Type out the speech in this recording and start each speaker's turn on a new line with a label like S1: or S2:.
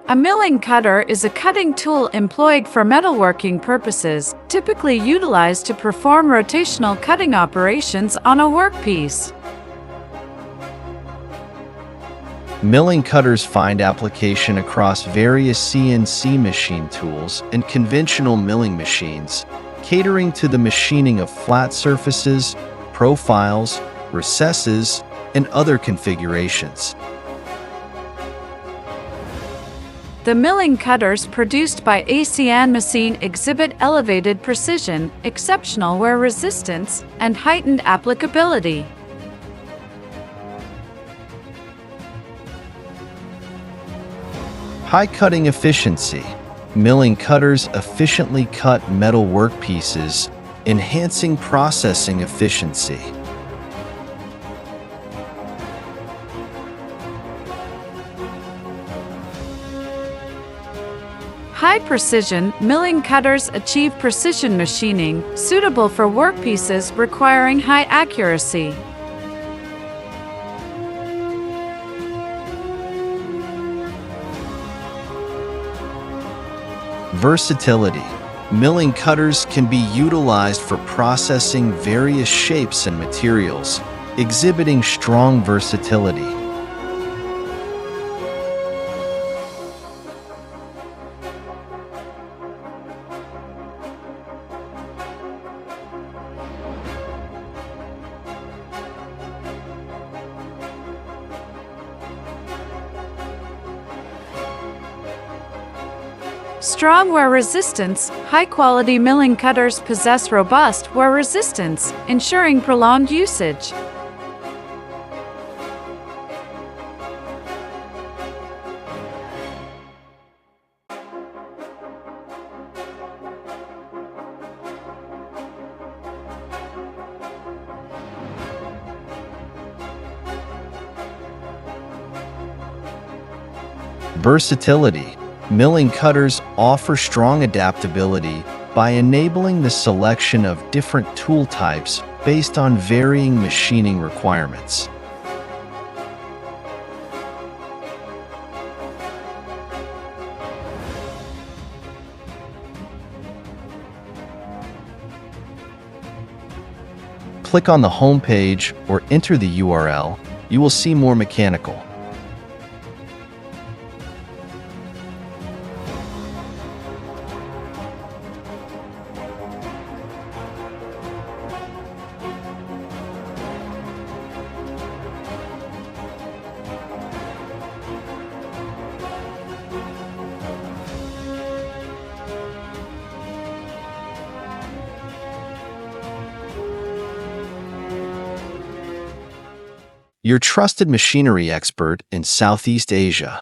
S1: A milling cutter is a cutting tool employed for metalworking purposes, typically utilized to perform rotational cutting operations on a workpiece.
S2: Milling cutters find application across various CNC machine tools and conventional milling machines, catering to the machining of flat surfaces, profiles, recesses, and other configurations.
S1: The milling cutters produced by ACN Machine exhibit elevated precision, exceptional wear resistance, and heightened applicability.
S2: High cutting efficiency. Milling cutters efficiently cut metal workpieces, enhancing processing efficiency.
S1: High precision milling cutters achieve precision machining, suitable for workpieces requiring high accuracy.
S2: Versatility. Milling cutters can be utilized for processing various shapes and materials, exhibiting strong versatility.
S1: Strong wear resistance. High-quality milling cutters possess robust wear resistance, ensuring prolonged usage.
S2: Versatility. Milling cutters offer strong adaptability by enabling the selection of different tool types based on varying machining requirements. Click on the home page or enter the URL. You will see more mechanical. Your trusted machinery expert in Southeast Asia.